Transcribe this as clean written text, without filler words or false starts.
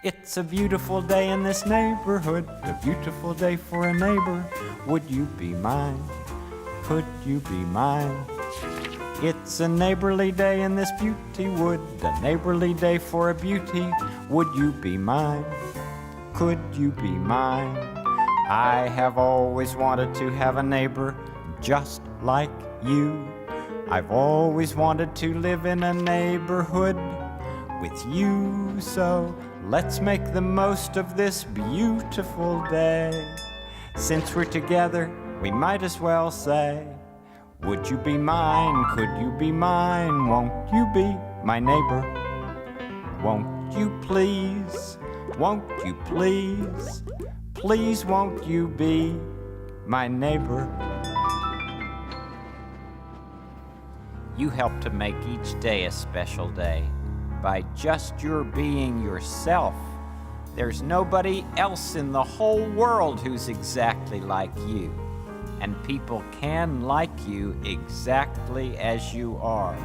It's a beautiful day in this neighborhood, a beautiful day for a neighbor. Would you be mine? Could you be mine? It's a neighborly day in this beauty wood, a neighborly day for a beauty. Would you be mine? Could you be mine? I have always wanted to have a neighbor just like you. I've always wanted to live in a neighborhood with you, so let's make the most of this beautiful day. Since we're together, we might as well say, would you be mine? Could you be mine? Won't you be my neighbor? Won't you please? Won't you please? Please won't you be my neighbor? You help to make each day a special day by just your being yourself. There's nobody else in the whole world who's exactly like you. And people can like you exactly as you are.